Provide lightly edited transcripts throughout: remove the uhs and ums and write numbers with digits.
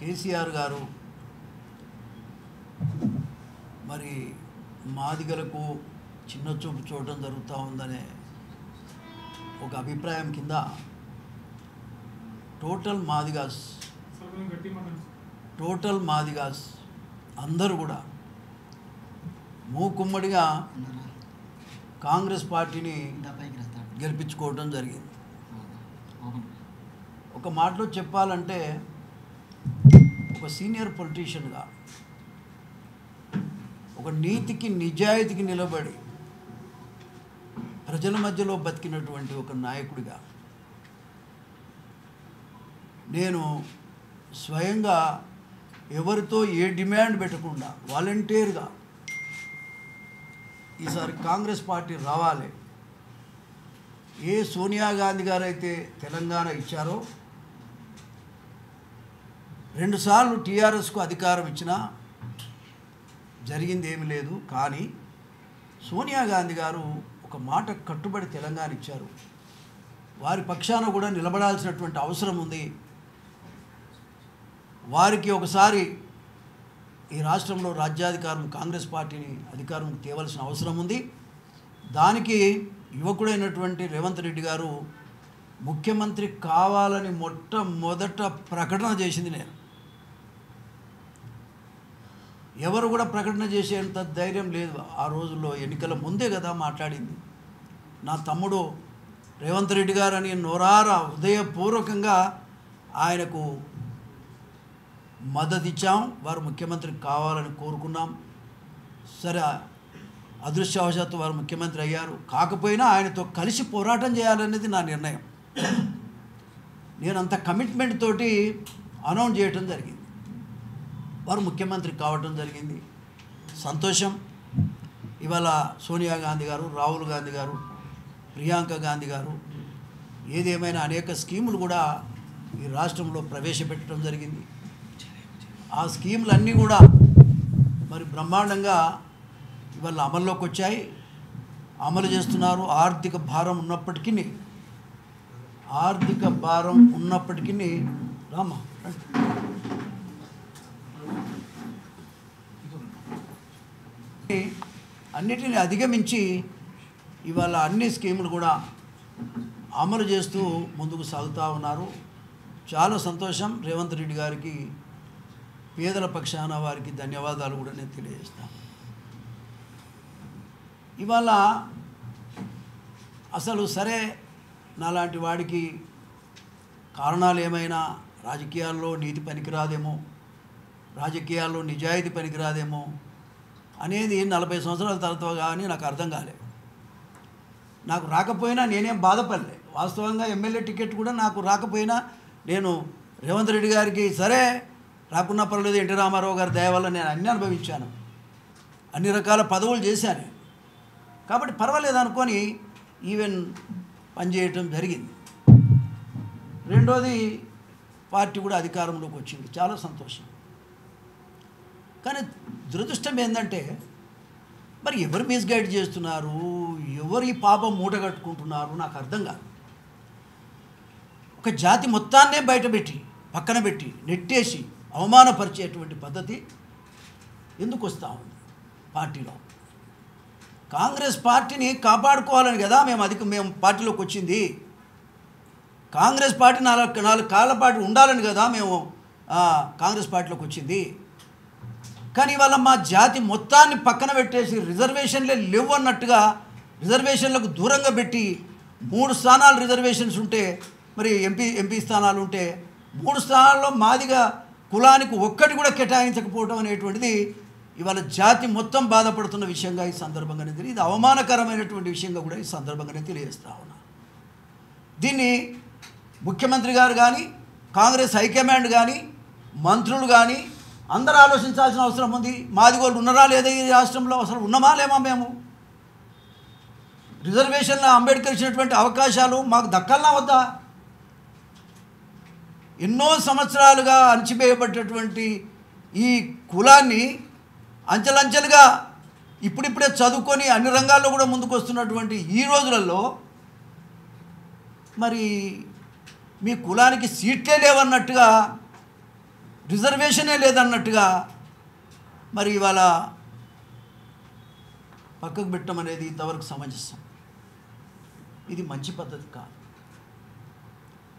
కేసీఆర్ గారు మరి మాదిగలకు చిన్న చూపు చూడడం జరుగుతూ ఉందనే ఒక అభిప్రాయం కింద టోటల్ మాదిగాస్ అందరూ కూడా మూకుమ్మడిగా కాంగ్రెస్ పార్టీని గెలిపించుకోవడం జరిగింది. ఒక మాటలో చెప్పాలంటే ఒక సీనియర్ పొలిటీషియన్గా, ఒక నీతికి నిజాయితీకి నిలబడి ప్రజల మధ్యలో బతికినటువంటి ఒక నాయకుడిగా నేను స్వయంగా ఎవరితో ఏ డిమాండ్ పెట్టకుండా వాలంటీర్గా ఈసారి కాంగ్రెస్ పార్టీ రావాలి, ఏ సోనియా గాంధీ గారు అయితే తెలంగాణ ఇచ్చారో 2 సార్లు టీఆర్ఎస్కు అధికారం ఇచ్చినా జరిగింది ఏమీ లేదు. కానీ సోనియా గాంధీ గారు ఒక మాట కట్టుబడి తెలంగాణ ఇచ్చారు. వారి పక్షాన కూడా నిలబడాల్సినటువంటి అవసరం ఉంది. వారికి ఒకసారి ఈ రాష్ట్రంలో రాజ్యాధికారం కాంగ్రెస్ పార్టీని అధికారం తేవలసిన అవసరం ఉంది. దానికి యువకుడైనటువంటి రేవంత్ రెడ్డి గారు ముఖ్యమంత్రి కావాలని మొట్టమొదట ప్రకటన చేసింది నేను. ఎవరు కూడా ప్రకటన చేసేంత ధైర్యం లేదు. ఆ రోజుల్లో ఎన్నికల ముందే కదా మాట్లాడింది. నా తమ్ముడు రేవంత్ రెడ్డి గారు అని నోరారా హృదయపూర్వకంగా ఆయనకు మద్దతు ఇచ్చాం. వారు ముఖ్యమంత్రి కావాలని కోరుకున్నాం. సరే, అదృష్టవశాత్తు వారు ముఖ్యమంత్రి అయ్యారు. కాకపోయినా ఆయనతో కలిసి పోరాటం చేయాలనేది నా నిర్ణయం. నేను అంత కమిట్మెంట్ తోటి అనౌన్స్ చేయటం జరిగింది. వారు ముఖ్యమంత్రి కావటం జరిగింది. సంతోషం. ఇవాళ సోనియా గాంధీ గారు, రాహుల్ గాంధీ గారు, ప్రియాంక గాంధీ గారు ఏదేమైనా అనేక స్కీములు కూడా ఈ రాష్ట్రంలో ప్రవేశపెట్టడం జరిగింది. ఆ స్కీములన్నీ కూడా మరి బ్రహ్మాండంగా ఇవాళ అమల్లోకి వచ్చాయి, అమలు చేస్తున్నారు. ఆర్థిక భారం ఉన్నప్పటికీ రామా అన్నిటిని అధిగమించి ఇవాళ అన్ని స్కీములు కూడా అమలు చేస్తూ ముందుకు సాగుతూ ఉన్నారు. చాలా సంతోషం. రేవంత్ రెడ్డి గారికి, పేదల పక్షాన వారికి ధన్యవాదాలు కూడా నేను తెలియజేస్తాను. ఇవాళ అసలు సరే, నాలాంటి వాడికి కారణాలు ఏమైనా రాజకీయాల్లో నీతి పనికిరాదేమో, రాజకీయాల్లో నిజాయితీ పనికిరాదేమో అనేది 40 సంవత్సరాల తర్వాత కానీ నాకు అర్థం కాలేదు. నాకు రాకపోయినా నేనేం బాధపడలే. వాస్తవంగా ఎమ్మెల్యే టికెట్ కూడా నాకు రాకపోయినా నేను రేవంత్ రెడ్డి గారికి సరే రాకున్నా పర్వాలేదు, ఎన్టీ రామారావు గారి దయ వల్ల నేను అన్నీ అనుభవించాను, అన్ని రకాల పదవులు చేశాను. కాబట్టి పర్వాలేదు అనుకొని ఈవెన్ పనిచేయటం జరిగింది. రెండోది, పార్టీ కూడా అధికారంలోకి వచ్చింది. చాలా సంతోషం. కానీ దురదృష్టం ఏంటంటే మరి ఎవరు మిస్గైడ్ చేస్తున్నారు, ఎవరు ఈ పాపం మూట కట్టుకుంటున్నారు నాకు అర్థం కాదు. ఒక జాతి మొత్తాన్నే బయటపెట్టి పక్కన పెట్టి నెట్టేసి అవమానపరిచేటువంటి పద్ధతి ఎందుకు వస్తూ ఉంది పార్టీలో? కాంగ్రెస్ పార్టీని కాపాడుకోవాలని కదా మేము పార్టీలోకి వచ్చింది. కాంగ్రెస్ పార్టీ 4 కాళ్ళ పాటు ఉండాలని కదా మేము కాంగ్రెస్ పార్టీలోకి వచ్చింది. కానీ ఇవాళ మా జాతి మొత్తాన్ని పక్కన పెట్టేసి రిజర్వేషన్లే లేవు అన్నట్టుగా రిజర్వేషన్లకు దూరంగా పెట్టి 3 స్థానాలు రిజర్వేషన్స్ ఉంటే, మరి ఎంపీ స్థానాలు ఉంటే 3 స్థానాల్లో మాదిగా కులానికి ఒక్కటి కూడా కేటాయించకపోవడం అనేటువంటిది ఇవాళ జాతి మొత్తం బాధపడుతున్న విషయంగా ఈ సందర్భంగానే తెలియదు. ఇది అవమానకరమైనటువంటి విషయంగా కూడా ఈ సందర్భంగానే తెలియజేస్తా ఉన్నా. దీన్ని ముఖ్యమంత్రి గారు కానీ, కాంగ్రెస్ హైకమాండ్ కానీ, మంత్రులు కానీ అందరూ ఆలోచించాల్సిన అవసరం ఉంది. మాదిగోళ్ళు ఉన్నారా లేదా ఈ రాష్ట్రంలో, అసలు ఉన్నామా లేమా మేము? రిజర్వేషన్లో అంబేద్కర్ ఇచ్చినటువంటి అవకాశాలు మాకు దక్కల్నా వద్దా? ఎన్నో సంవత్సరాలుగా అణచివేయబడ్డటువంటి ఈ కులాన్ని అంచెలంచెలుగా ఇప్పుడిప్పుడే చదువుకొని అన్ని రంగాల్లో కూడా ముందుకు వస్తున్నటువంటి ఈ రోజులలో మరి మీ కులానికి సీట్లే లేవన్నట్టుగా, రిజర్వేషనే లేదన్నట్టుగా మరి ఇవాళ పక్కకు పెట్టడం అనేది ఇంతవరకు సమంజసం. ఇది మంచి పద్ధతి కాదు.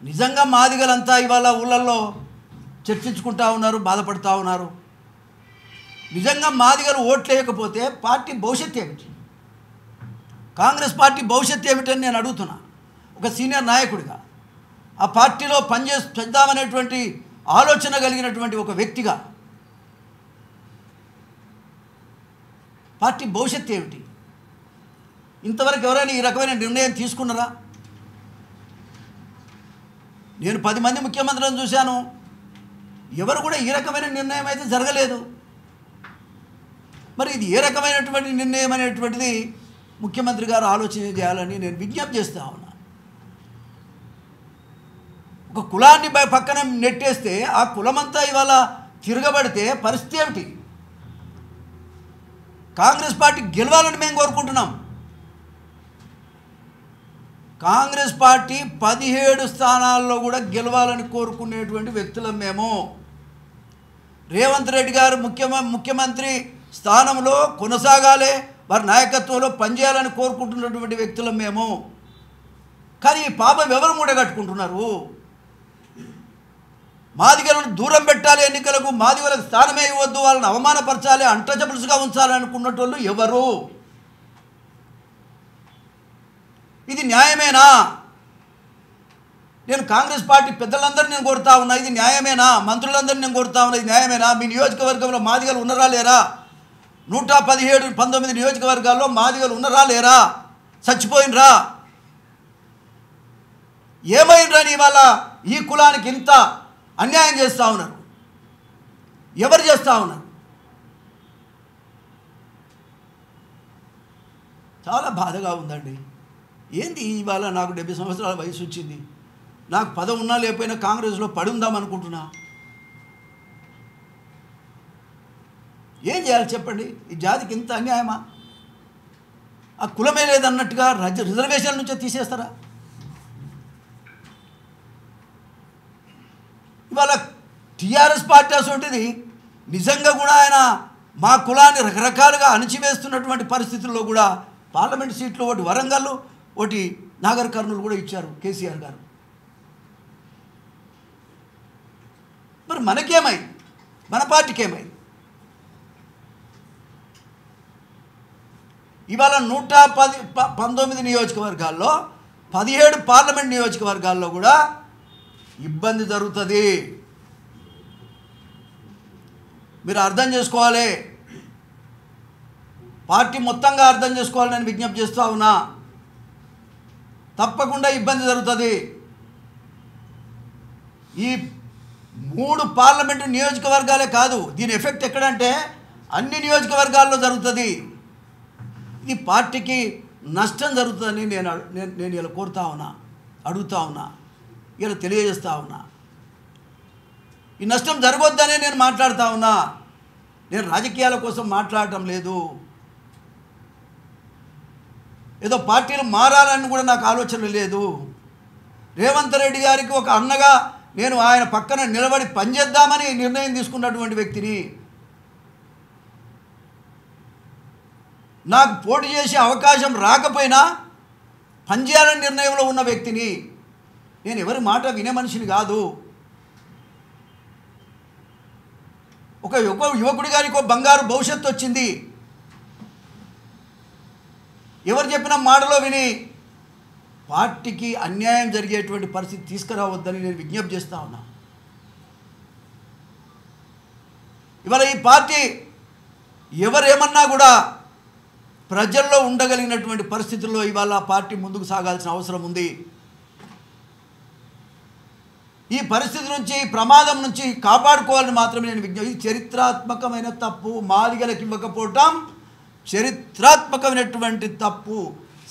నిజంగా మాదిగలంతా ఇవాళ ఊళ్ళల్లో చర్చించుకుంటా ఉన్నారు, బాధపడుతూ ఉన్నారు. నిజంగా మాదిగలు ఓట్లు వేయకపోతే పార్టీ భవిష్యత్తు ఏమిటి? కాంగ్రెస్ పార్టీ భవిష్యత్తు ఏమిటని నేను అడుగుతున్నా. ఒక సీనియర్ నాయకుడిగా, ఆ పార్టీలో చేద్దామనేటువంటి ఆలోచన కలిగినటువంటి ఒక వ్యక్తిగా పార్టీ భవిష్యత్తు ఏమిటి? ఇంతవరకు ఎవరైనా ఈ రకమైన నిర్ణయం తీసుకున్నారా? నేను 10 మంది ముఖ్యమంత్రులను చూశాను, ఎవరు కూడా ఈ రకమైన నిర్ణయం అయితే జరగలేదు. మరి ఇది ఏ రకమైనటువంటి నిర్ణయం అనేటువంటిది ముఖ్యమంత్రి గారు ఆలోచన చేయాలని నేను విజ్ఞప్తి చేస్తా ఉన్నా. ఒక కులాన్ని పక్కన నెట్టేస్తే ఆ కులమంతా ఇవాళ తిరగబడితే పరిస్థితి ఏమిటి? కాంగ్రెస్ పార్టీ గెలవాలని మేము కోరుకుంటున్నాం. కాంగ్రెస్ పార్టీ 17 స్థానాల్లో కూడా గెలవాలని కోరుకునేటువంటి వ్యక్తులం మేము. రేవంత్ రెడ్డి గారు ముఖ్యమంత్రి స్థానంలో కొనసాగాలి, వారి నాయకత్వంలో పనిచేయాలని కోరుకుంటున్నటువంటి వ్యక్తులం మేము. కానీ ఈ పాపం ఎవరు మూడగట్టుకుంటున్నారు? మాదిగలను దూరం పెట్టాలి, ఎన్నికలకు మాదిగలకు స్థానమే ఇవ్వద్దు, వాళ్ళని అవమానపరచాలి, అన్టచబుల్స్గా ఉంచాలి అనుకున్నటోళ్ళు ఎవరు? ఇది న్యాయమేనా? నేను కాంగ్రెస్ పార్టీ పెద్దలందరినీ నేను కోరుతా ఉన్నా, ఇది న్యాయమేనా? మంత్రులందరినీ నేను కోరుతా ఉన్నా, ఇది న్యాయమేనా? మీ నియోజకవర్గంలో మాదిగలు ఉన్నారా లేరా? 117-19 నియోజకవర్గాల్లో మాదిగలు ఉన్నారా లేరా? చచ్చిపోయినరా? ఏమైనరా? ఇవాళ ఈ కులానికి ఇంత అన్యాయం చేస్తూ ఉన్నారు. ఎవరు చేస్తూ ఉన్నారు? చాలా బాధగా ఉందండి. ఏంది ఇవాళ నాకు 70 సంవత్సరాల వయసు వచ్చింది, నాకు పదవి ఉన్నా లేకపోయినా కాంగ్రెస్లో పడి ఉందాం అనుకుంటున్నా. ఏం చేయాలి చెప్పండి? ఈ జాతికి ఇంత అన్యాయమా? ఆ కులమే లేదన్నట్టుగా రిజర్వేషన్ నుంచే తీసేస్తారా? ఇవాళ టీఆర్ఎస్ పార్టీ అసొంటిది నిజంగా కూడా ఆయన మా కులాన్ని రకరకాలుగా అణచివేస్తున్నటువంటి పరిస్థితుల్లో కూడా పార్లమెంట్ సీట్లు ఒకటి వరంగల్, ఒకటి నాగర్ కర్నూలు కూడా ఇచ్చారు కేసీఆర్ గారు. మరి మనకేమై, మన పార్టీకి ఏమై? ఇవాళ 119 నియోజకవర్గాల్లో 17 పార్లమెంట్ నియోజకవర్గాల్లో కూడా ఇబ్బంది జరుగుతుంది. మీరు అర్థం చేసుకోవాలి, పార్టీ మొత్తంగా అర్థం చేసుకోవాలి. నేను విజ్ఞప్తి చేస్తూ ఉన్నా, తప్పకుండా ఇబ్బంది జరుగుతుంది. ఈ 3 పార్లమెంటు నియోజకవర్గాలే కాదు, దీని ఎఫెక్ట్ ఎక్కడంటే అన్ని నియోజకవర్గాల్లో జరుగుతుంది. ఇది పార్టీకి నష్టం జరుగుతుందని నేను ఇలా కోరుతా ఉన్నా, అడుగుతా ఉన్నా, ఇలా తెలియజేస్తూ ఉన్నా. ఈ నష్టం జరగొద్దనే నేను మాట్లాడుతూ ఉన్నా. నేను రాజకీయాల కోసం మాట్లాడటం లేదు. ఏదో పార్టీలు మారాలని కూడా నాకు ఆలోచన లేదు. రేవంత్ రెడ్డి గారికి ఒక అన్నగా నేను ఆయన పక్కన నిలబడి పనిచేద్దామని నిర్ణయం తీసుకున్నటువంటి వ్యక్తిని, నాకు పోటీ చేసే అవకాశం రాకపోయినా పనిచేయాలని నిర్ణయంలో ఉన్న వ్యక్తిని. నేను ఎవరి మాట వినే మనిషిని కాదు. ఒక యువకుడి గారికి ఒక బంగారు భవిష్యత్తు వచ్చింది. ఎవరు చెప్పిన మాటలో విని పార్టీకి అన్యాయం జరిగేటువంటి పరిస్థితి తీసుకురావద్దని నేను విజ్ఞప్తి చేస్తూ ఉన్నా. ఇవాళ ఈ పార్టీ ఎవరేమన్నా కూడా ప్రజల్లో ఉండగలిగినటువంటి పరిస్థితుల్లో ఇవాళ పార్టీ ముందుకు సాగాల్సిన అవసరం ఉంది. ఈ పరిస్థితి నుంచి, ప్రమాదం నుంచి కాపాడుకోవాలని మాత్రమే నేను విజ్ఞప్తి. ఇది చరిత్రాత్మకమైన తప్పు. మాదిగలకు ఇవ్వకపోవటం చరిత్రాత్మకమైనటువంటి తప్పు.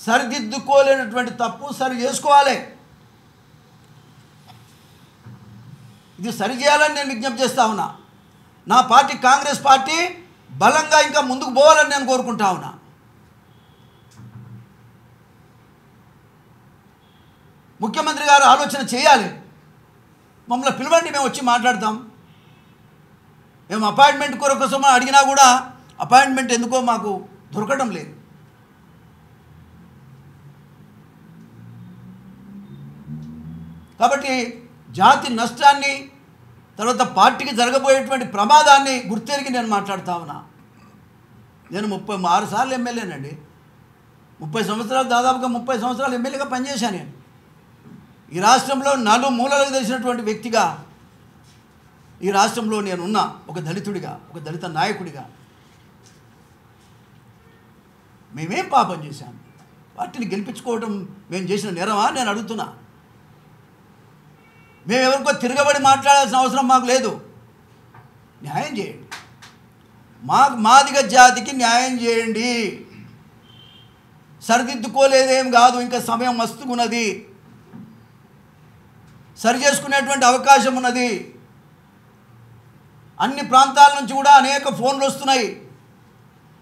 సరిదిద్దుకోలేనటువంటి తప్పు. సరి చేసుకోవాలి. ఇది సరి చేయాలని నేను విజ్ఞప్తి చేస్తా ఉన్నా. నా పార్టీ కాంగ్రెస్ పార్టీ బలంగా ఇంకా ముందుకు పోవాలని నేను కోరుకుంటా ఉన్నా. ముఖ్యమంత్రి గారు ఆలోచన చేయాలి. మమ్మల్ని పిలవండి, మేము వచ్చి మాట్లాడతాం. మేము అపాయింట్మెంట్ కోసం అడిగినా కూడా అపాయింట్మెంట్ ఎందుకో మాకు దొరకడం లేదు. కాబట్టి జాతి నష్టాన్ని, తర్వాత పార్టీకి జరగబోయేటువంటి ప్రమాదాన్ని గుర్తెరిగి నేను మాట్లాడుతా ఉన్నా. నేను 36 సార్లు ఎమ్మెల్యేనండి. 30 సంవత్సరాలు, దాదాపుగా 30 సంవత్సరాలు ఎమ్మెల్యేగా పనిచేశాను. నేను ఈ రాష్ట్రంలో నలుమూలలకు తెలిసినటువంటి వ్యక్తిగా ఈ రాష్ట్రంలో నేనున్నా. ఒక దళితుడిగా, ఒక దళిత నాయకుడిగా. మేమేం పాపం చేశాం? పార్టీని గెలిపించుకోవడం మేము చేసిన నేరమా నేను అడుగుతున్నా. మేము ఎవరికో తిరగబడి మాట్లాడాల్సిన అవసరం మాకు లేదు. న్యాయం చేయండి. మాదిగ జాతికి న్యాయం చేయండి. సరిదిద్దుకోలేదేం కాదు, ఇంకా సమయం మస్తున్నది. సరి చేసుకునేటువంటి అవకాశం ఉన్నది. అన్ని ప్రాంతాల నుంచి కూడా అనేక ఫోన్లు వస్తున్నాయి.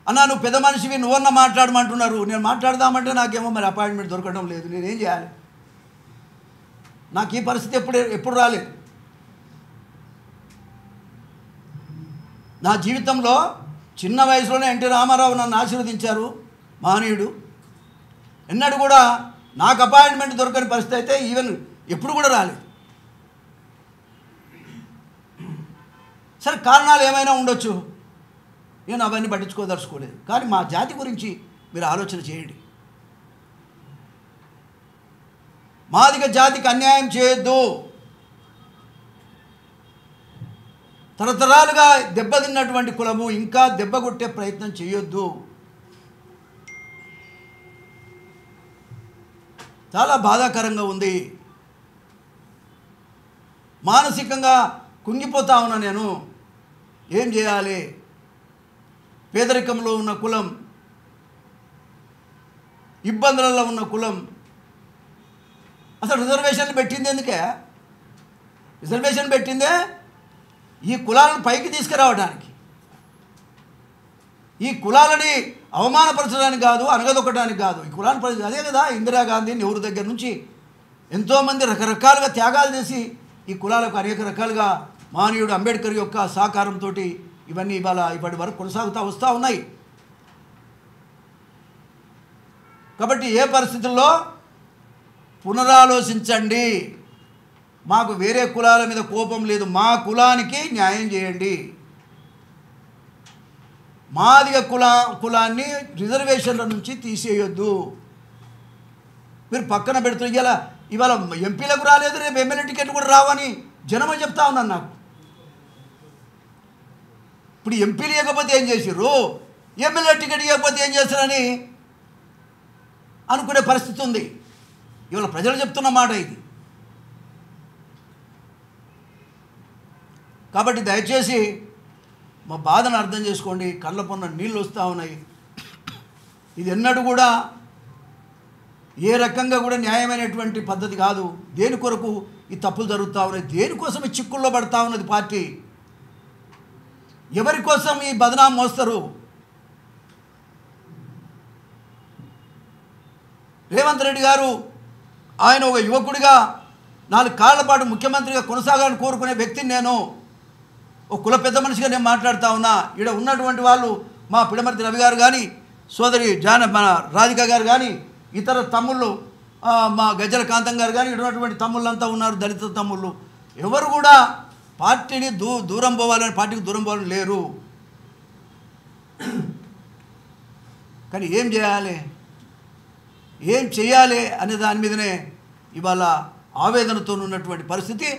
అన్నా నువ్వు పెద్ద మనిషివి, నువ్వన్నా మాట్లాడమంటున్నారు. నేను మాట్లాడదామంటే నాకేమో మరి అపాయింట్మెంట్ దొరకడం లేదు. నేనేం చేయాలి? నాకు ఈ పరిస్థితి ఎప్పుడు రాలేదు. నా జీవితంలో చిన్న వయసులోనే ఎన్టీ రామారావు నన్ను ఆశీర్వదించారు, మహనీయుడు. ఎన్నడూ కూడా నాకు అపాయింట్మెంట్ దొరకని పరిస్థితి అయితే ఈవెన్ ఎప్పుడు కూడా రాలేదు. సరే, కారణాలు ఏమైనా ఉండొచ్చు, నేను అవన్నీ పట్టించుకోదలుచుకోలేదు. కానీ మా జాతి గురించి మీరు ఆలోచన చేయండి. మాదిగ జాతికి అన్యాయం చేయొద్దు. తరతరాలుగా దెబ్బతిన్నటువంటి కులము ఇంకా దెబ్బగొట్టే ప్రయత్నం చేయొద్దు. చాలా బాధాకరంగా ఉంది. మానసికంగా కుంగిపోతా ఉన్నా నేను. ఏం చేయాలి? పేదరికంలో ఉన్న కులం, ఇబ్బందులలో ఉన్న కులం. అసలు రిజర్వేషన్లు పెట్టింది ఎందుకే? రిజర్వేషన్ పెట్టిందే ఈ కులాలను పైకి తీసుకురావడానికి, ఈ కులాలని అవమానపరచడానికి కాదు, అనగదొక్కడానికి కాదు. ఈ కులాన్ని అదే కదా ఇందిరాగాంధీ, నెహ్రూ దగ్గర నుంచి ఎంతోమంది రకరకాలుగా త్యాగాలు చేసి ఈ కులాలకు అనేక రకాలుగా మహనీయుడు అంబేద్కర్ యొక్క సహకారంతో ఇవన్నీ ఇప్పటి వరకు కొనసాగుతూ వస్తూ ఉన్నాయి. కాబట్టి ఏ పరిస్థితుల్లో పునరాలోచించండి. మాకు వేరే కులాల మీద కోపం లేదు. మా కులానికి న్యాయం చేయండి. మాదిగ కులాన్ని రిజర్వేషన్ల నుంచి తీసేయొద్దు. మీరు పక్కన పెడుతున్నారు. ఇవాళ ఎంపీలకు రాలేదు, రేపు ఎమ్మెల్యే టికెట్ కూడా రావని జనమే చెప్తా ఉన్నాను నాకు. ఇప్పుడు ఎంపీలు ఇవ్వకపోతే ఏం చేసిర్రు, ఎమ్మెల్యే టికెట్ ఇవ్వకపోతే ఏం చేస్తారని అనుకునే పరిస్థితి ఉంది. ఇవాళ ప్రజలు చెప్తున్న మాట ఇది. కాబట్టి దయచేసి మా బాధను అర్థం చేసుకోండి. కళ్ళ పొన్న నీళ్ళు వస్తూ ఉన్నాయి. ఇది ఎన్నడూ కూడా ఏ రకంగా కూడా న్యాయమైనటువంటి పద్ధతి కాదు. దేని కొరకు ఈ తప్పులు జరుగుతూ ఉన్నాయి, దేనికోసం ఈ చిక్కుల్లో పడుతూ ఉన్నది పార్టీ, ఎవరి కోసం ఈ బదనాం మోస్తారు? రేవంత్ రెడ్డి గారు ఆయన ఒక యువకుడిగా 4 కాళ్ల పాటు ముఖ్యమంత్రిగా కొనసాగాలని కోరుకునే వ్యక్తిని నేను. ఒక కుల పెద్ద మనిషిగా నేను మాట్లాడుతూ ఉన్నా. ఇక్కడ ఉన్నటువంటి వాళ్ళు మా పిడమర్తి రవి గారు కానీ, సోదరి మన రాధిక గారు కానీ, ఇతర తమ్ముళ్ళు మా గజ్జల కాంతం గారు కానీ, ఇక్కడ ఉన్నటువంటి తమ్ముళ్ళంతా ఉన్నారు, దళిత తమ్ముళ్ళు. ఎవరు కూడా పార్టీని దూరం పోవాలని, పార్టీకి దూరం పోవాలని లేరు. కానీ ఏం చేయాలి, ఏం చేయాలి అనే దాని మీదనే ఇవాళ ఆవేదనతో ఉన్నటువంటి పరిస్థితి.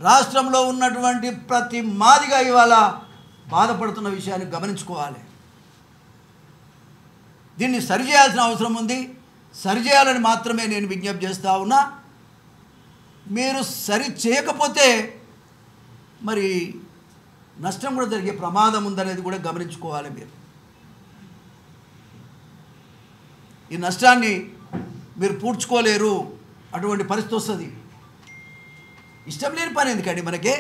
రాష్ట్రంలో ఉన్నటువంటి ప్రతి మాదిగా ఇవాళ బాధపడుతున్న విషయాన్ని గమనించుకోవాలి. దీన్ని సరిచేయాల్సిన అవసరం ఉంది. సరిచేయాలని మాత్రమే నేను విజ్ఞప్తి చేస్తూ ఉన్నా. మీరు సరి చేయకపోతే మరి నష్టం కూడా జరిగే ప్రమాదం ఉందనేది కూడా గమనించుకోవాలి. మీరు ఈ నష్టాన్ని మీరు పూడ్చుకోలేరు, అటువంటి పరిస్థితి వస్తుంది. ఇష్టం లేని పని ఎందుకండి మనకి?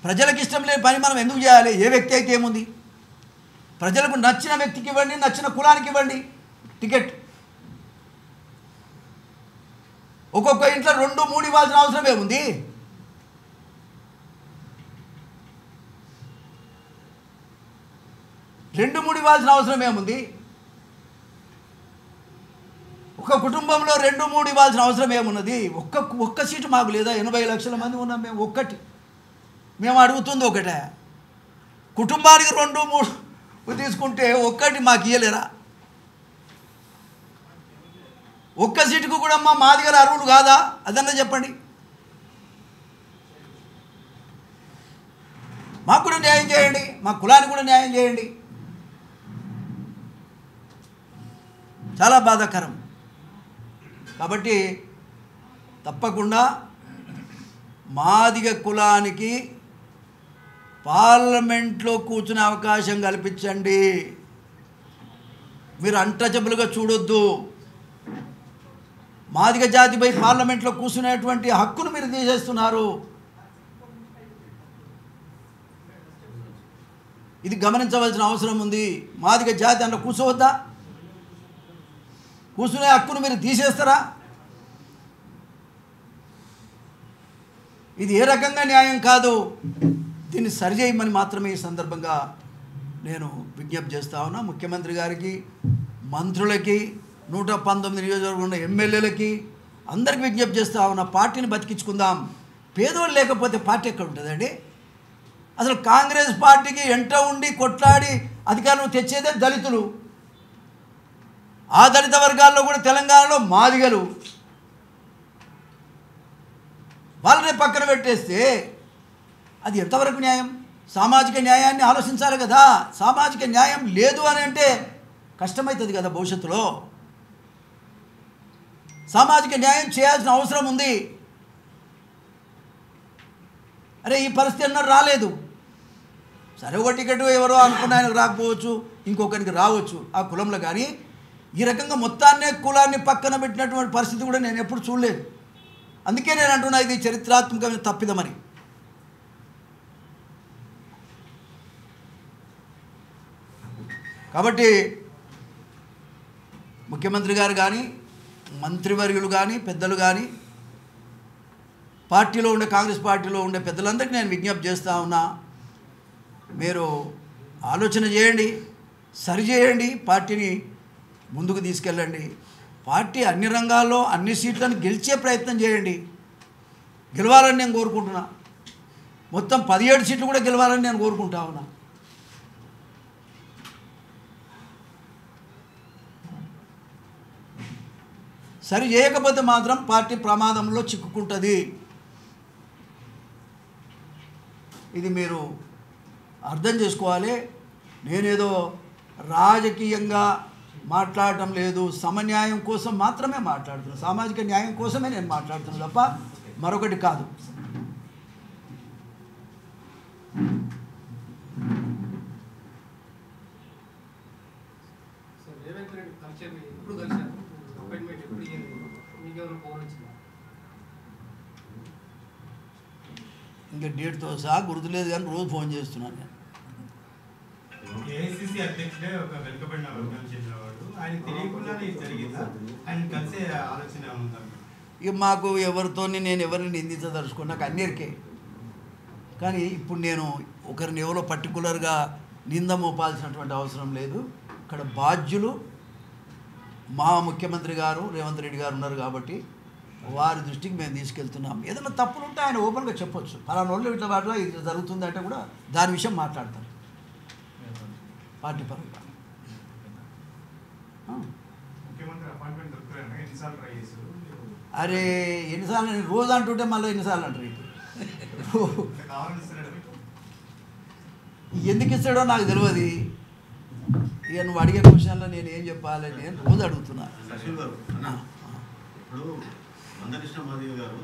ప్రజలకు ఇష్టం లేని పని మనం ఎందుకు చేయాలి? ఏ వ్యక్తి అయితే ఏముంది, ప్రజలకు నచ్చిన వ్యక్తికి ఇవ్వండి, నచ్చిన కులానికి ఇవ్వండి టికెట్. ఒక్కొక్క ఇంట్లో 2, 3 ఇవ్వాల్సిన అవసరం ఏముంది? రెండు మూడు ఇవ్వాల్సిన అవసరం ఏముంది? ఒక కుటుంబంలో 2, 3 ఇవ్వాల్సిన అవసరం ఏమున్నది? ఒక్క సీటు మాకు లేదా? 80 లక్షల మంది ఉన్నాం మేము. ఒక్కటి మేము అడుగుతుంది ఒకటే. కుటుంబానికి 2, 3 తీసుకుంటే ఒక్కటి మాకు ఇయ్యలేరా? ఒక్క సీటుకు కూడా మాది గారు అర్హులు కాదా? అదన్నా చెప్పండి. మాకు కూడా న్యాయం చేయండి, మా కులానికి కూడా న్యాయం చేయండి. చాలా బాధాకరం. కాబట్టి తప్పకుండా మాదిగ కులానికి పార్లమెంట్లో కూర్చునే అవకాశం కల్పించండి. మీరు అన్టచబుల్గా చూడొద్దు. మాదిగ జాతిపై పార్లమెంట్లో కూర్చునేటువంటి హక్కును మీరు తీసేస్తున్నారు. ఇది గమనించవలసిన అవసరం ఉంది. మాదిగ జాతి అన్న కూర్చోవద్దా? కూర్చునే హక్కును మీరు తీసేస్తారా? ఇది ఏ రకంగా న్యాయం కాదు. దీన్ని సరిచేయమని మాత్రమే ఈ సందర్భంగా నేను విజ్ఞప్తి చేస్తా ఉన్నా. ముఖ్యమంత్రి గారికి, మంత్రులకి, 119 నియోజకవర్గం ఉన్న ఎమ్మెల్యేలకి అందరికీ విజ్ఞప్తి చేస్తా ఉన్నా. పార్టీని బతికించుకుందాం. పేదోళ్ళు లేకపోతే పార్టీ ఎక్కడ ఉంటుందండి? అసలు కాంగ్రెస్ పార్టీకి ఎంట ఉండి కొట్లాడి అధికారం తెచ్చేదే దళితులు. ఆ దళిత వర్గాల్లో కూడా తెలంగాణలో మాదిగలు. వాళ్ళనే పక్కన పెట్టేస్తే అది ఎంతవరకు న్యాయం? సామాజిక న్యాయాన్ని ఆలోచించాలి కదా. సామాజిక న్యాయం లేదు అని అంటే కష్టమవుతుంది కదా భవిష్యత్తులో. సామాజిక న్యాయం చేయాల్సిన అవసరం ఉంది. అరే ఈ పరిస్థితి అన్నది రాలేదు. సరే ఒక టికెట్ ఎవరో అనుకున్న ఆయనకు రాకపోవచ్చు, ఇంకొకరికి రావచ్చు ఆ కులంలో. కానీ ఈ రకంగా మొత్తాన్నే కులాన్ని పక్కన పెట్టినటువంటి పరిస్థితి కూడా నేను ఎప్పుడు చూడలేదు. అందుకే నేను అంటున్నా ఇది చరిత్రాత్మకమైన తప్పిదమని. కాబట్టి ముఖ్యమంత్రి గారు కానీ, మంత్రివర్యులు కానీ, పెద్దలు కానీ, పార్టీలో ఉండే కాంగ్రెస్ పార్టీలో ఉండే పెద్దలందరికీ నేను విజ్ఞప్తి చేస్తూ ఉన్నా. మీరు ఆలోచన చేయండి, సరిచేయండి, పార్టీని ముందుకు తీసుకెళ్ళండి. పార్టీ అన్ని రంగాల్లో అన్ని సీట్లను గెలిచే ప్రయత్నం చేయండి. గెలవాలని నేను కోరుకుంటున్నా. మొత్తం 17 సీట్లు కూడా గెలవాలని నేను కోరుకుంటా ఉన్నా. సరి చేయకపోతే మాత్రం పార్టీ ప్రమాదంలో చిక్కుకుంటుంది. ఇది మీరు అర్థం చేసుకోవాలి. నేనేదో రాజకీయంగా మాట్లాడటం లేదు, సమన్యాయం కోసం మాత్రమే మాట్లాడుతున్నాను. సామాజిక న్యాయం కోసమే నేను మాట్లాడుతున్నాను తప్ప మరొకటి కాదు. ఇంకా డేట్తో సహా గుర్తులేదు కానీ రోజు ఫోన్ చేస్తున్నాను నేను. ఏఐసిసి అధ్యక్షుడే ఒక వెనుకబడిన వర్గం చెందినవాడు. ఆయన తెలియకుండానే ఇది జరిగిందా? ఆయన కలిసే ఆలోచన ఉందా? ఇక మాకు ఎవరితోని నేను ఎవరిని నిందించదలుచుకున్నా, నాకు అన్నిరికే. కానీ ఇప్పుడు నేను ఒకరిని ఎవరో పర్టికులర్గా నింద మోపాల్సినటువంటి అవసరం లేదు. ఇక్కడ బాధ్యులు మా ముఖ్యమంత్రి గారు రేవంత్ రెడ్డి గారు ఉన్నారు కాబట్టి వారి దృష్టికి మేము తీసుకెళ్తున్నాం. ఏదైనా తప్పులు ఉంటే ఆయన ఓపెన్గా చెప్పొచ్చు. పలానా వాళ్ళు ఇట్లా వాటిలో ఇది జరుగుతుంది అంటే కూడా దాని విషయం మాట్లాడతారు పార్టీ పరంగా. అరే ఎన్నిసార్లు నేను రోజు అంటుంటే మళ్ళీ ఎన్నిసార్లు అంటారు. ఇప్పుడు ఎందుకు ఇస్తాడో నాకు తెలియదు. ఇక నువ్వు అడిగే క్వశ్చన్లో నేను ఏం చెప్పాలి, నేను రోజు అడుగుతున్నా. ఇప్పుడు మందకృష్ణ మాదిగ గారు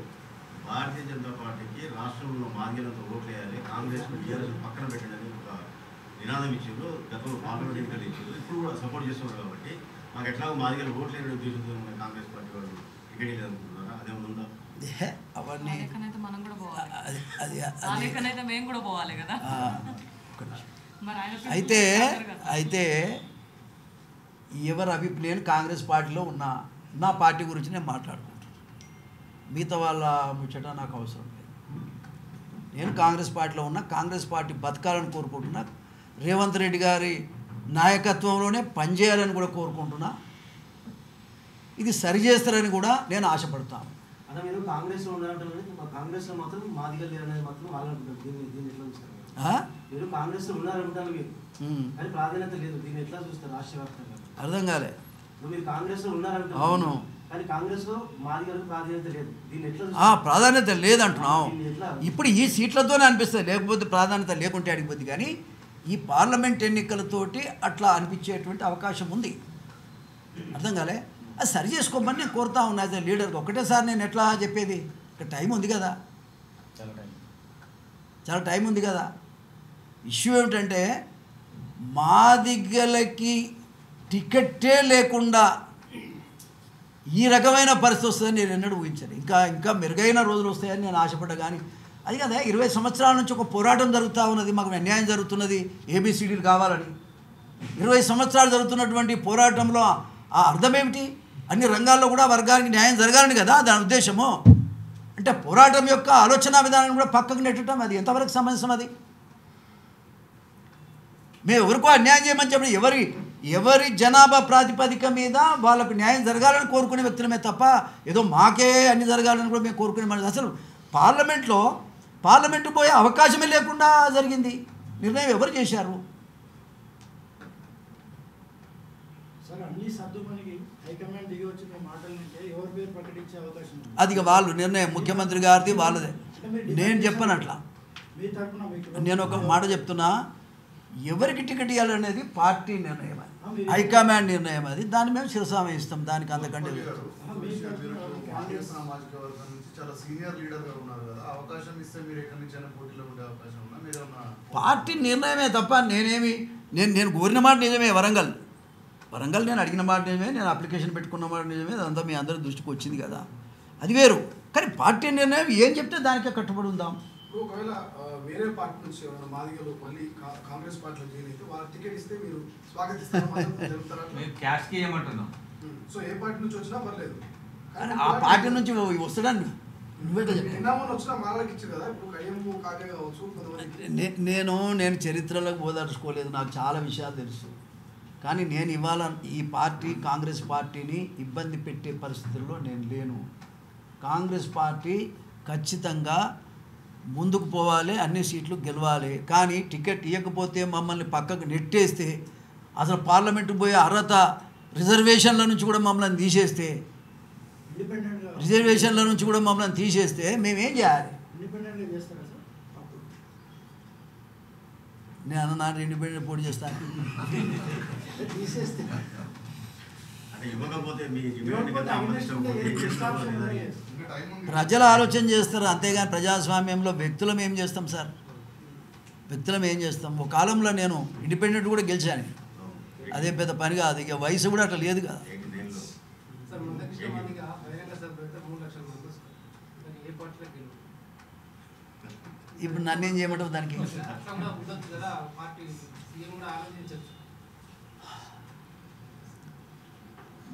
భారతీయ జనతా పార్టీకి రాష్ట్రంలో మాదిగలంతా ఓట్లు వేయాలి, కాంగ్రెస్ టీఆర్ఎస్ పక్కన పెట్టండి ఒక నినాదం ఇచ్చారు. గతంలో పార్లమెంట్ ఎన్నికలు ఇచ్చారు, ఇప్పుడు కూడా సపోర్ట్ చేస్తున్నారు. కాబట్టి మాకు ఎట్లాగో మాదిగలు ఓట్లు వేయడం ఉద్దేశంతో కాంగ్రెస్ పార్టీ వాళ్ళు టికెట్ లేదనుకుంటున్నారా? అదేమన్నా ఉందా? అవన్నీ అయితే ఎవరు నేను కాంగ్రెస్ పార్టీలో ఉన్నా, నా పార్టీ గురించి నేను మాట్లాడుకుంటున్నాను. మిగతా వాళ్ళ ముచ్చట నాకు అవసరం లేదు. నేను కాంగ్రెస్ పార్టీలో ఉన్నా, కాంగ్రెస్ పార్టీ బతకాలని కోరుకుంటున్నా, రేవంత్ రెడ్డి గారి నాయకత్వంలోనే పనిచేయాలని కూడా కోరుకుంటున్నా. ఇది సరి చేస్తారని కూడా నేను ఆశపడతాను. అలా మీరు కాంగ్రెస్లో ఉన్నారంటే కాంగ్రెస్లో మాత్రం మాదిగలు అనేది మాత్రం వాళ్ళు అనుకుంటారు. దీన్ని ఎట్లా చూస్తారు? మీరు కాంగ్రెస్లో ఉన్నారనుకుంటారు మీరు, కానీ ప్రాధాన్యత లేదు. దీన్ని ఎట్లా చూస్తారు రాష్ట్ర వ్యాప్తంగా? అర్థం కాలే. మీరు కాంగ్రెస్లో ఉన్నారంటారు, అవును, కానీ కాంగ్రెస్లో మాదిగలకు ప్రాధాన్యత లేదు. దీన్ని ఎట్లా ప్రాధాన్యత లేదంటున్నాం. ఇప్పుడు ఈ సీట్లతోనే అనిపిస్తుంది, లేకపోతే ప్రాధాన్యత లేకుంటే అడిగిపోద్ది. కానీ ఈ పార్లమెంట్ ఎన్నికలతోటి అట్లా అనిపించేటువంటి అవకాశం ఉంది. అర్థం కాలే. అది సరి చేసుకోమని నేను కోరుతా ఉన్నా యాజ్ ఎ లీడర్గా. ఒకటేసారి నేను ఎట్లా చెప్పేది? ఇక్కడ టైం ఉంది కదా, చాలా టైం ఉంది కదా. ఇష్యూ ఏమిటంటే మాదిగలకి టికెట్టే లేకుండా ఈ రకమైన పరిస్థితి వస్తుందని నేను ఎన్నడూ ఊహించాను. ఇంకా మెరుగైన రోజులు వస్తాయని నేను ఆశపడ్డా. కానీ అది కదా 20 సంవత్సరాల నుంచి ఒక పోరాటం జరుగుతూ ఉన్నది, మాకు అన్యాయం జరుగుతున్నది, ఏబిసిడీలు కావాలని. 20 సంవత్సరాలు జరుగుతున్నటువంటి పోరాటంలో ఆ అర్థం ఏమిటి? అన్ని రంగాల్లో కూడా వర్గానికి న్యాయం జరగాలని కదా దాని ఉద్దేశము. అంటే పోరాటం యొక్క ఆలోచన విధానాన్ని కూడా పక్కకు నెట్టడం అది ఎంతవరకు సమంజసం? అది మేము ఎవరికో అన్యాయం చేయమని చెప్పిన ఎవరి జనాభా ప్రాతిపదిక మీద వాళ్ళకు న్యాయం జరగాలని కోరుకునే వ్యక్తులమే తప్ప ఏదో మాకే అన్ని జరగాలని కూడా మేము కోరుకునే మన అసలు పార్లమెంటు పోయే అవకాశమే లేకుండా జరిగింది. నిర్ణయం ఎవరు చేశారు? అది వాళ్ళు నిర్ణయం, ముఖ్యమంత్రి గారిది, వాళ్ళదే. నేను చెప్పను అట్లా. నేను ఒక మాట చెప్తున్నా, ఎవరికి టికెట్ ఇవ్వాలనేది పార్టీ నిర్ణయం, అది హైకమాండ్ నిర్ణయం. అది దాన్ని మేము శిరసావహిస్తాం. దానికి అంతకంటే పార్టీ నిర్ణయమే తప్ప నేను కోరిన మాట నిజమే. వరంగల్ నేను అడిగిన మాట నిజమే, నేను అప్లికేషన్ పెట్టుకున్న మాట నిజమే. అదంతా మీ అందరి దృష్టికి వచ్చింది కదా, అది వేరు. కానీ పార్టీ నిర్ణయం ఏం చెప్తే దానికే కట్టుబడి ఉందాం. ఒకవేళ వేరే పార్టీ నుంచి ఎవరైనా మాదిగలు మళ్ళీ కాంగ్రెస్ పార్టీలో జాయిన్ అయితే వాళ్ళ టికెట్ ఇస్తే మీరు స్వాగతిస్తారా? సో ఏ పార్టీ నుంచి వచ్చినా పర్లేదు, ఆ పార్టీ నుంచి వస్తాడని నువ్వేటో వచ్చినా మాలకి ఇచ్చారు కదా. ఇప్పుడు కయ్యము కాకే కావచ్చు. నేను చరిత్రలోకి ఓదార్చుకోలేదు, నాకు చాలా విషయాలు తెలుసు. కానీ నేను ఇవాళ ఈ పార్టీ కాంగ్రెస్ పార్టీని ఇబ్బంది పెట్టే పరిస్థితుల్లో నేను లేను. కాంగ్రెస్ పార్టీ ఖచ్చితంగా ముందుకు పోవాలి, అన్ని సీట్లు గెలవాలి. కానీ టికెట్ ఇవ్వకపోతే మమ్మల్ని పక్కకు నెట్టేస్తే, అసలు పార్లమెంటు పోయే అర్హత రిజర్వేషన్ల నుంచి కూడా మమ్మల్ని తీసేస్తే మేమేం చేయాలి? నేను అన్న ఇండిపెండెంట్ పోటీ చేస్తాను. ప్రజలు ఆలోచన చేస్తారు, అంతేగాని ప్రజాస్వామ్యంలో వ్యక్తులం ఏం చేస్తాం సార్? వ్యక్తులం ఏం చేస్తాం? ఒక కాలంలో నేను ఇండిపెండెంట్ కూడా గెలిచాను, అదే పెద్ద పని కాదు. ఇక వయసు కూడా అట్లా లేదు కదా. ఇప్పుడు నన్నేం చేయమంటావు దానికి?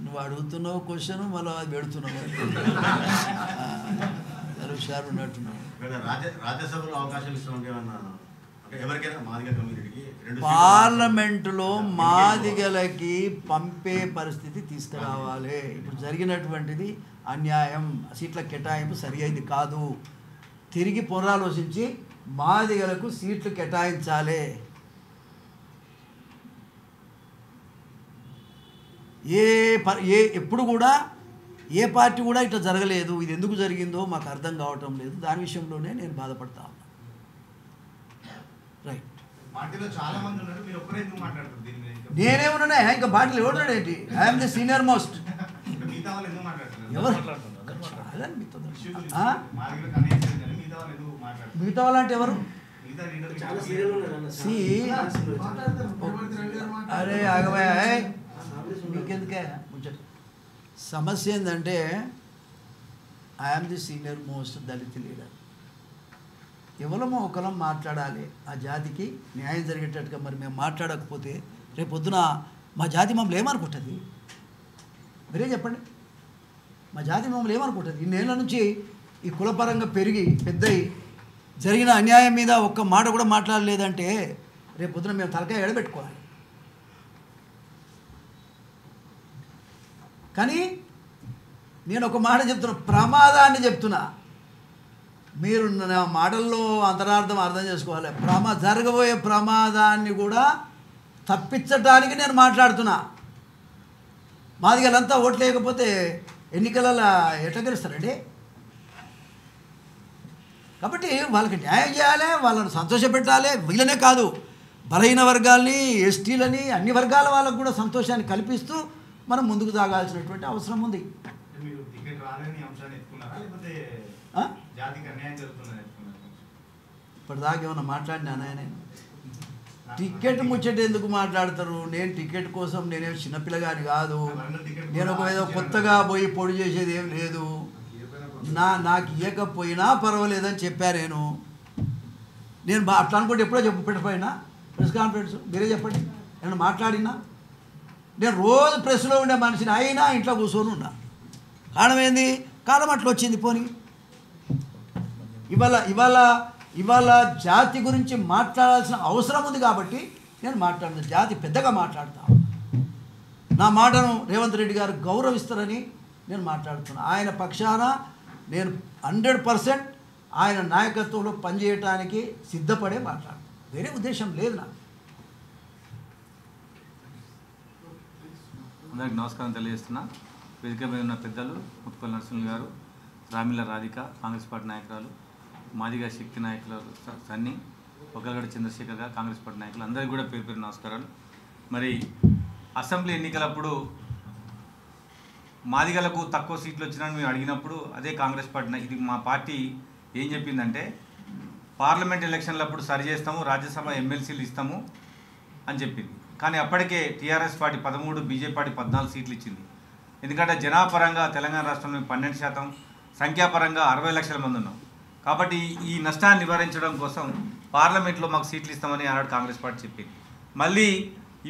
నువ్వు అడుగుతున్నావు క్వశ్చన్, మళ్ళీ అది పెడుతున్నావు. హుషారు ఉన్నట్టున్నావు. పార్లమెంటులో మాదిగలకి పంపే పరిస్థితి తీసుకురావాలి. ఇప్పుడు జరిగినటువంటిది అన్యాయం, సీట్ల కేటాయింపు సరి అయింది కాదు. తిరిగి పునరాలోచించి మాదిగలకు సీట్లు కేటాయించాలి. ఎప్పుడు కూడా ఏ పార్టీ కూడా ఇట్లా జరగలేదు. ఇది ఎందుకు జరిగిందో మాకు అర్థం కావటం లేదు. దాని విషయంలోనే నేను బాధపడతా ఉన్నా. రైట్. పార్టీలో చాలా మంది ఉన్నారు, మీరు ఒక్కరే ఎందుకు మాట్లాడుతున్నారు దీని మీద? నేనేమన్నా ఇంకా బాటిల్ ఎవడున్నాడు ఏంటి? I'm the senior most. మిగతా వాళ్ళు ఎందుకు మాట్లాడుతున్నారు? ఎవరు చాలా మిగతా వాళ్ళు అంటే ఎవరు? చాలా సీరియల్ ఉన్నారు అన్న. అరే ఆగవా, మీకెందుకే ముచ్చట. సమస్య ఏంటంటే I'm the senior most Dalit leader. ఎవరమో ఒకరం మాట్లాడాలి, ఆ జాతికి న్యాయం జరిగేటట్టుగా. మరి మేము మాట్లాడకపోతే రేపు పొద్దున మా జాతి మమ్మల్ని ఏమనుకుంటుంది? మీరే చెప్పండి. మా జాతి మమ్మల్ని ఏమనుకుంటుంది? ఇన్నేళ్ల నుంచి ఈ కులపరంగా పెరిగి పెద్దయి జరిగిన అన్యాయం మీద ఒక్క మాట కూడా మాట్లాడలేదంటే రేపు పొద్దున మేము తలకాయ ఎడబెట్టుకోవాలి. కానీ నేను ఒక మాట చెప్తున్నా, ప్రమాదాన్ని చెప్తున్నా. మీరు నా మాటల్లో అంతరార్థం అర్థం చేసుకోవాలి. జరగబోయే ప్రమాదాన్ని కూడా తప్పించడానికి నేను మాట్లాడుతున్నా. మాదిగలంతా ఓట్లు లేకపోతే ఎన్నికలలో ఎట్లా గెలుస్తారండి? కాబట్టి వాళ్ళకి న్యాయం చేయాలి, వాళ్ళని సంతోషపెట్టాలి. వీళ్ళనే కాదు, బలహీన వర్గాల్ని, ఎస్టీలని, అన్ని వర్గాల వాళ్ళకు కూడా సంతోషాన్ని కల్పిస్తూ మనం ముందుకు సాగాల్సినటువంటి అవసరం ఉంది. మీరు టికెట్ రాలేని అంశాన్ని ఎత్తుకున్నారా, లేకపోతే జాతికి అన్యాయం జరుగుతుందని ఎత్తుకున్నారా? ఇప్పటిదాకా ఏమన్నా మాట్లాడినా? నేను టికెట్ ముచ్చట ఎందుకు మాట్లాడతారు? నేను టికెట్ కోసం నేనేం చిన్నపిల్లగాని కాదు. నేను ఏదో కొత్తగా పోయి పొడి చేసేది ఏం లేదు. నాకు ఇవ్వకపోయినా పర్వాలేదని చెప్పాను. నేను అట్లా అనుకుంటే ఎప్పుడో పెట్టపోయినా ప్రెస్ కాన్ఫరెన్స్ మీరే చెప్పండి. నేను మాట్లాడినా? నేను రోజు ప్రెస్లో ఉండే మనిషిని అయినా ఇంట్లో కూర్చొని ఉన్నా. కారణం ఏంది? కాలం అట్లా వచ్చింది. పోనీ ఇవాళ జాతి గురించి మాట్లాడాల్సిన అవసరం ఉంది కాబట్టి నేను మాట్లాడుతున్నా. జాతి పెద్దగా మాట్లాడతాను. నా మాటను రేవంత్ రెడ్డి గారు గౌరవిస్తారని నేను మాట్లాడుతున్నా. ఆయన పక్షాన నేను 100% ఆయన నాయకత్వంలో పనిచేయటానికి సిద్ధపడే మాట్లాడుతాను. వేరే ఉద్దేశం లేదు నాకు. అందరికి నమస్కారం తెలియజేస్తున్నా. వేదిక మీద ఉన్న పెద్దలు ముత్తుపల్లి నరసింహ గారు, రామిల రాధిక కాంగ్రెస్ పార్టీ నాయకురాలు, మాదిగా శక్తి నాయకులు సన్నీ, ఒకలగడ చంద్రశేఖర్ గారు కాంగ్రెస్ పార్టీ నాయకులు, అందరికీ కూడా పేరు పేరు నమస్కారాలు. మరి అసెంబ్లీ ఎన్నికలప్పుడు మాదిగలకు తక్కువ సీట్లు వచ్చినాయని మేము అడిగినప్పుడు అదే కాంగ్రెస్ పార్టీ ఇది మా పార్టీ ఏం చెప్పిందంటే, పార్లమెంట్ ఎలక్షన్లప్పుడు సరి చేస్తాము, రాజ్యసభ ఎమ్మెల్సీలు ఇస్తాము అని చెప్పింది. కానీ అప్పటికే టీఆర్ఎస్ పార్టీ 13, బీజేపీ పార్టీ 14 సీట్లు ఇచ్చింది. ఎందుకంటే జనాపరంగా తెలంగాణ రాష్ట్రంలో 12%, సంఖ్యాపరంగా 60 లక్షల మంది ఉన్నాం. కాబట్టి ఈ నష్టాన్ని నివారించడం కోసం పార్లమెంట్లో మాకు సీట్లు ఇస్తామని ఆనాడు కాంగ్రెస్ పార్టీ చెప్పింది. మళ్ళీ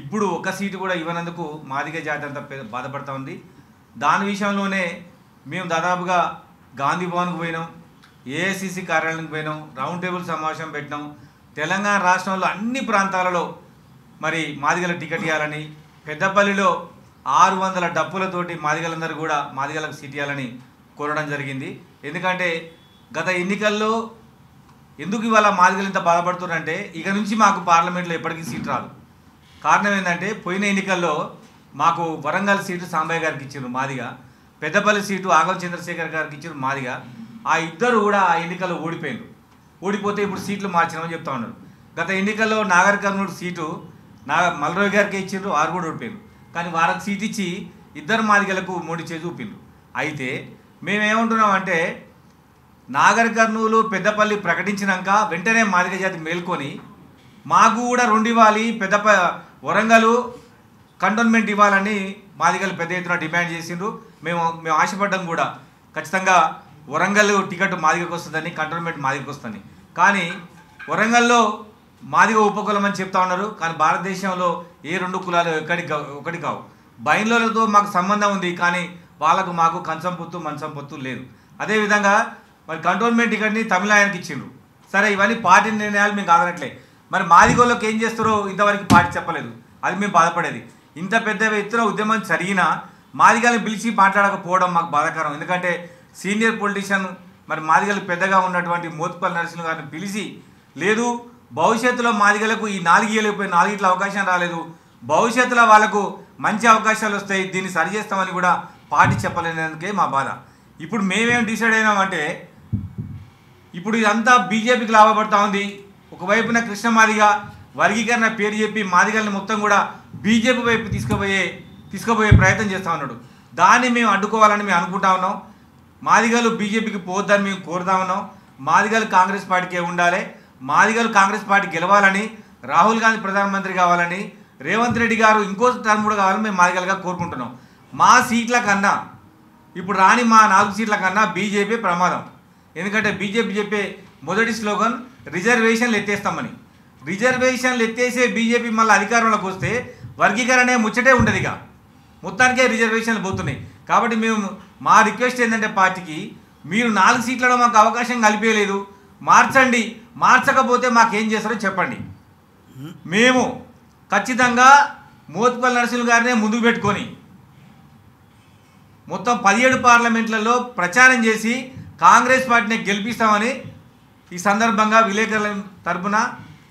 ఇప్పుడు ఒక సీటు కూడా ఇవ్వనందుకు మాదిగ జాతి అంతా బాధపడుతూ ఉంది. దాని విషయంలోనే మేము దాదాపుగా గాంధీ భవన్కు పోయినాం, ఏఐసిసి కార్యాలయానికి పోయినాం, రౌండ్ టేబుల్ సమావేశం పెట్టినాం. తెలంగాణ రాష్ట్రంలో అన్ని ప్రాంతాలలో మరి మాదిగల టికెట్ ఇవ్వాలని, పెద్దపల్లిలో 600 డప్పులతోటి మాదిగలందరూ కూడా మాదిగలకు సీట్ ఇవ్వాలని కోరడం జరిగింది. ఎందుకంటే గత ఎన్నికల్లో ఎందుకు ఇవాళ మాదిగలు ఇంత బాధపడుతున్నారంటే, ఇక నుంచి మాకు పార్లమెంట్లో ఎప్పటికీ సీట్ రాదు. కారణం ఏంటంటే, పోయిన ఎన్నికల్లో మాకు వరంగల్ సీటు సాంబయ్య గారికి ఇచ్చారు మాదిగా, పెద్దపల్లి సీటు ఆగం చంద్రశేఖర్ గారికి ఇచ్చారు మాదిగా. ఆ ఇద్దరు కూడా ఆ ఎన్నికల్లో ఓడిపోయారు. ఓడిపోతే ఇప్పుడు సీట్లు మార్చినామని చెప్తా ఉన్నారు. గత ఎన్నికల్లో నాగర్ కర్నూలు సీటు మల్రోయ్ గారికి ఇచ్చారు, వారు కూడా ఓడిపోయారు. కానీ వారికి సీట్ ఇచ్చి ఇద్దరు మాదిగలకు మోడీ చేసి చూపిండ్రు. అయితే మేమేమంటున్నామంటే, నాగర్ కర్నూలు పెద్దపల్లి ప్రకటించినాక వెంటనే మాదిగ జాతి మేల్కొని మాకు కూడా 2 ఇవ్వాలి, వరంగల్ కంటోన్మెంట్ ఇవ్వాలని మాదిగలు పెద్ద ఎత్తున డిమాండ్ చేసిండ్రు. మేము ఆశపడ్డాం కూడా, ఖచ్చితంగా వరంగల్ టికెట్ మాదిగకు వస్తుందని, కంటోన్మెంట్ మాదిగకు వస్తుంది. కానీ వరంగల్లో మాదిగ ఉపకులం అని చెప్తా ఉన్నారు. కానీ భారతదేశంలో ఏ 2 కులాలు ఒకటి కావు. బైన్లతో మాకు సంబంధం ఉంది, కానీ వాళ్ళకు మాకు కంచం పొత్తు మంచం పొత్తు లేదు. అదేవిధంగా మరి కంటోన్మెంట్ టికెట్ని తమిళనాడుకి ఇచ్చిండ్రు. సరే, ఇవన్నీ పార్టీ నిర్ణయాలు మేము కాదనట్లే. మరి మాదిగోళ్ళకి ఏం చేస్తారో ఇంతవరకు పార్టీ చెప్పలేదు. అది మేము బాధపడేది. ఇంత పెద్ద ఎత్తున ఉద్యమం జరిగినా మాదిగల్ని పిలిచి మాట్లాడకపోవడం మాకు బాధాకరం. ఎందుకంటే సీనియర్ పొలిటీషియన్ మరి మాదిగలు పెద్దగా ఉన్నటువంటి మోత్పల్లి నరసింహ గారిని పిలిచి, లేదు భవిష్యత్తులో మాదిగలకు ఈ 4 ఇయ్యలేకపోయి 4 అవకాశం రాలేదు, భవిష్యత్తులో వాళ్ళకు మంచి అవకాశాలు వస్తాయి, దీన్ని సరి చేస్తామని కూడా పార్టీ చెప్పలేనందుకే మా బాధ. ఇప్పుడు మేమేం డిసైడ్ అయినామంటే, ఇప్పుడు ఇదంతా బీజేపీకి లాభపడతా ఉంది. ఒకవైపున కృష్ణ మాదిగ వర్గీకరణ పేరు చెప్పి మాదిగల్ని మొత్తం కూడా బీజేపీ వైపు తీసుకుపోయే ప్రయత్నం చేస్తూ ఉన్నాడు. దాన్ని మేము అడ్డుకోవాలని మేము అనుకుంటా ఉన్నాం. మాదిగలు బీజేపీకి పోవద్దని మేము కోరుతా ఉన్నాం. మాదిగలు కాంగ్రెస్ పార్టీకే ఉండాలి. మాదిగలు కాంగ్రెస్ పార్టీ గెలవాలని, రాహుల్ గాంధీ ప్రధానమంత్రి కావాలని, రేవంత్ రెడ్డి గారు ఇంకో టర్మ్ కూడా కావాలని మేము మాదిగలుగా కోరుకుంటున్నాం. మా సీట్ల కన్నా ఇప్పుడు రాని మా 4 సీట్ల కన్నా బీజేపీ ప్రమాదం. ఎందుకంటే బీజేపీ చెప్పే మొదటి స్లోగన్ రిజర్వేషన్లు ఎత్తేస్తామని. రిజర్వేషన్లు ఎత్తేసే బీజేపీ మళ్ళీ అధికారంలోకి వస్తే వర్గీకరణ ముచ్చటే ఉండదు. ఇక మొత్తానికే రిజర్వేషన్లు పోతున్నాయి. కాబట్టి మేము మా రిక్వెస్ట్ ఏంటంటే పార్టీకి, మీరు 4 సీట్లలో మాకు అవకాశం కల్పించలేదు, మార్చండి. మార్చకపోతే మాకేం చేస్తారో చెప్పండి. మేము ఖచ్చితంగా మోత్పల్లి నరసింహ గారినే ముందుకు పెట్టుకొని మొత్తం 17 పార్లమెంట్లలో ప్రచారం చేసి కాంగ్రెస్ పార్టీని గెలిపిస్తామని ఈ సందర్భంగా విలేకరుల తరపున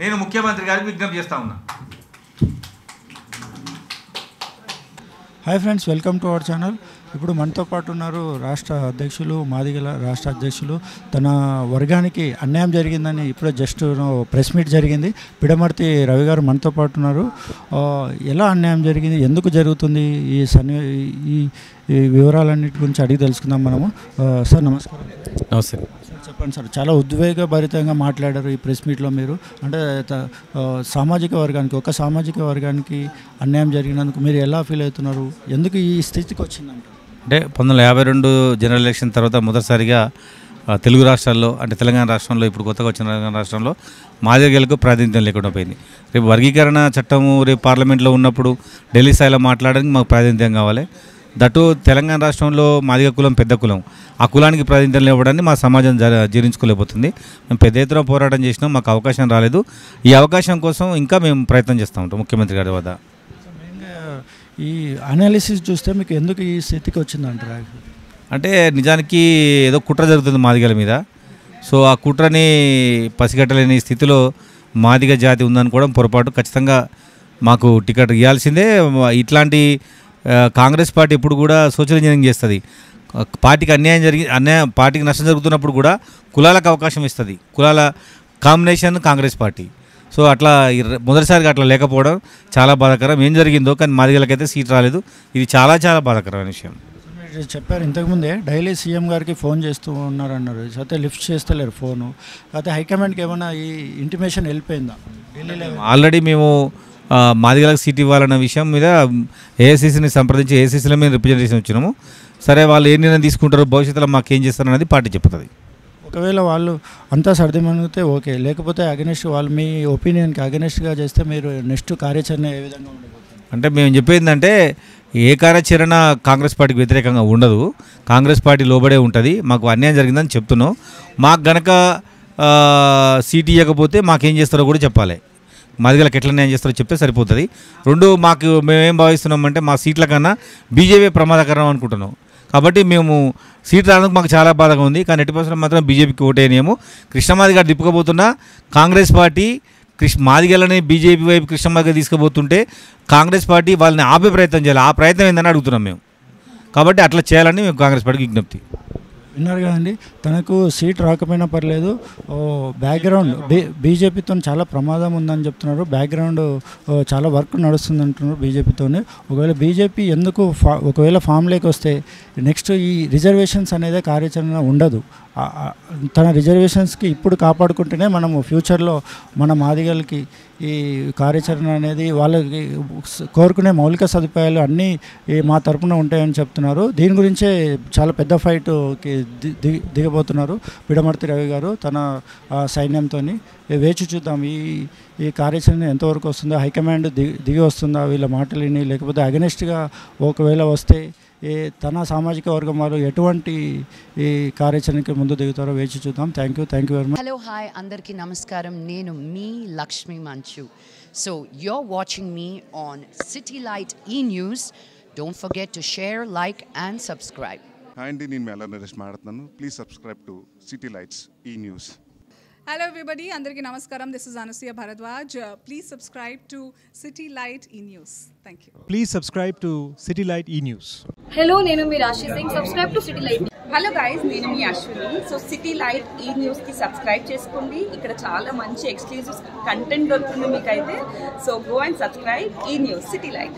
నేను ముఖ్యమంత్రి గారికి విజ్ఞప్తి చేస్తా ఉన్నా. Hi friends, welcome to our channel. ఇప్పుడు మనతో పాటు ఉన్నారు రాష్ట్ర అధ్యక్షులు, మాదిగల రాష్ట్ర అధ్యక్షులు. తన వర్గానికి అన్యాయం జరిగిందని ఇప్పుడే జస్ట్ ప్రెస్ మీట్ జరిగింది. పిడమర్తి రవి గారు మనతో పాటు ఉన్నారు. ఎలా అన్యాయం జరిగింది, ఎందుకు జరుగుతుంది, ఈ వివరాలన్నిటి గురించి అడిగి తెలుసుకుందాం మనము. సార్ నమస్కారం. నమస్తే. చెప్పండి సార్, చాలా ఉద్వేగభరితంగా మాట్లాడారు ఈ ప్రెస్ మీట్లో మీరు. అంటే సామాజిక వర్గానికి అన్యాయం జరిగినందుకు మీరు ఎలా ఫీల్ అవుతున్నారు, ఎందుకు ఈ స్థితికి వచ్చిందంట? అంటే 1952 జనరల్ ఎలక్షన్ తర్వాత మొదటిసారిగా తెలుగు రాష్ట్రాల్లో, అంటే తెలంగాణ రాష్ట్రంలో, ఇప్పుడు కొత్తగా వచ్చిన తెలంగాణ రాష్ట్రంలో మాదిగలకు ప్రాతినిధ్యం లేకుండా పోయింది. రేపు వర్గీకరణ చట్టము రేపు పార్లమెంట్లో ఉన్నప్పుడు ఢిల్లీ స్థాయిలో మాట్లాడడానికి మాకు ప్రాతినిధ్యం కావాలి. దట్టు తెలంగాణ రాష్ట్రంలో మాదిగ కులం పెద్ద కులం, ఆ కులానికి ప్రాతినిధ్యం ఇవ్వడాన్ని మా సమాజం జీర్ణించుకోలేకపోతుంది. మేము పెద్ద ఎత్తున పోరాటం చేసినాం, మాకు అవకాశం రాలేదు. ఈ అవకాశం కోసం ఇంకా మేము ప్రయత్నం చేస్తూ ఉంటాం ముఖ్యమంత్రి గారి వద్ద. ఈ అనాలిసిస్ చూస్తే మీకు ఎందుకు ఈ స్థితికి వచ్చిందంటారా? అంటే నిజానికి ఏదో కుట్ర జరుగుతుంది మాదిగల మీద. సో ఆ కుట్రని పసిగట్టలేని స్థితిలో మాదిగ జాతి ఉందనుకోవడం పొరపాటు. ఖచ్చితంగా మాకు టికెట్ ఇవ్వాల్సిందే. ఇట్లాంటి కాంగ్రెస్ పార్టీ ఇప్పుడు కూడా సోషల్ ఇంజనీరింగ్ చేస్తుంది. పార్టీకి నష్టం జరుగుతున్నప్పుడు కూడా కులాలకు అవకాశం ఇస్తుంది. కులాల కాంబినేషన్ కాంగ్రెస్ పార్టీ. సో అట్లా మొదటిసారిగా అట్లా లేకపోవడం చాలా బాధాకరం. ఏం జరిగిందో కానీ మాదిగలకైతే సీట్ రాలేదు. ఇది చాలా చాలా బాధాకరమైన విషయం. మీరు చెప్పారు ఇంతకుముందే డైలీ సీఎం గారికి ఫోన్ చేస్తూ ఉన్నారన్నారు, అయితే లిఫ్ట్ చేస్తలేరు ఫోను. అయితే హైకమాండ్కి ఏమైనా ఈ ఇంటిమేషన్ వెళ్ళిపోయిందా? ఢిల్లీలో ఆల్రెడీ మేము మాదిగలకు సీట్ ఇవ్వాలన్న విషయం మీద ఏఐసీసీని సంప్రదించి ఏఐసీసీలో మేము రిప్రజెంటేషన్ వచ్చినాము. సరే వాళ్ళు ఏ నిర్ణయం తీసుకుంటారో, భవిష్యత్తులో మాకేం చేస్తారనేది పార్టీ చెప్తుంది. ఒకవేళ వాళ్ళు అంతా సర్దిమణిగితే ఓకే, లేకపోతే అగెనిస్ట్ వాళ్ళు మీ ఒపీనియన్కి అగెనిస్ట్గా చేస్తే మీరు నెక్స్ట్ కార్యాచరణ ఏ విధంగా ఉండబోతుంది? అంటే మేము చెప్పేందంటే ఏ కార్యాచరణ కాంగ్రెస్ పార్టీకి వ్యతిరేకంగా ఉండదు. కాంగ్రెస్ పార్టీ లోబడే ఉంటుంది. మాకు అన్యాయం జరిగిందని చెప్తున్నాం. మాకు గనక సీట్ ఇవ్వకపోతే మాకేం చేస్తారో కూడా చెప్పాలి. మాదిగలకు ఎట్లా న్యాయం చేస్తారో చెప్తే సరిపోతుంది. రెండు మేమేం భావిస్తున్నామంటే మా సీట్ల కన్నా బీజేపీ ప్రమాదకరం అనుకుంటున్నాం. కాబట్టి మేము సీట్ రావడానికి మాకు చాలా బాధగా ఉంది. కానీ 80% మాత్రం బీజేపీకి ఓటేనేమో. కృష్ణమాది గారు తిప్పుకోబోతున్నా కాంగ్రెస్ పార్టీ మాదిగలని బీజేపీ వైపు కృష్ణమాది గారు తీసుకుపోతుంటే కాంగ్రెస్ పార్టీ వాళ్ళని ఆపే ప్రయత్నం చేయాలి. ఆ ప్రయత్నం ఏందని అడుగుతున్నాం మేము. కాబట్టి అట్లా చేయాలని మేము కాంగ్రెస్ పార్టీకి విజ్ఞప్తి. విన్నారు కదండి, తనకు సీట్ రాకపోయినా పర్లేదు, బ్యాక్గ్రౌండ్ బీజేపీతో చాలా ప్రమాదం ఉందని చెప్తున్నారు. బ్యాక్గ్రౌండ్ చాలా వర్క్ నడుస్తుంది అంటున్నారు బీజేపీతోనే. ఒకవేళ బీజేపీ ఎందుకు ఒకవేళ ఫామ్లోకి వస్తే నెక్స్ట్ ఈ రిజర్వేషన్స్ అనేది కార్యాచరణ ఉండదు. తన రిజర్వేషన్స్కి ఇప్పుడు కాపాడుకుంటేనే మనము ఫ్యూచర్లో మన మాదిగలకి ఈ కార్యాచరణ అనేది వాళ్ళకి కోరుకునే మౌలిక సదుపాయాలు అన్నీ మా తరపున ఉంటాయని చెప్తున్నారు. దీని గురించే చాలా పెద్ద ఫైట్కి దిగబోతున్నారు పిడమర్తి రవి గారు తన సైన్యంతో. వేచి చూద్దాం ఈ కార్యాచరణ ఎంతవరకు వస్తుందో, హైకమాండ్ దిగి వస్తుందా వీళ్ళ మాటలు విని, లేకపోతే అగెనిస్ట్గా ఒకవేళ వస్తే తన సామాజిక వర్గం వారు ఎటువంటి ఈ కార్యాచరణకి ముందు దిగుతారో వేచి చూద్దాం. Thank you very much. Hello hi అందరికీ నమస్కారం. నేను మీ లక్ష్మీ మంచు. So you're watching me on City Light E-News. Don't forget to share, like and subscribe. Hi అండి, నేను మేళ నరేష్ మాట్లాడుతున్నాను. Please subscribe to city lights E-News. Hello everybody, Andarki Namaskaram. This is Anasuya Bharadwaj. Please subscribe to City Light E-News. Thank you. Please subscribe to City Light E-News. Hello, Nenu Mirashi Singh. Subscribe to City Light. Hello guys, నేను మీ Ashwini. So city light ఈ న్యూస్కి subscribe చేసుకోండి. ఇక్కడ చాలా మంచి exclusive content దొరుకుతుంది మీకైతే. So go and subscribe ఈ న్యూస్ సిటీ లైట్.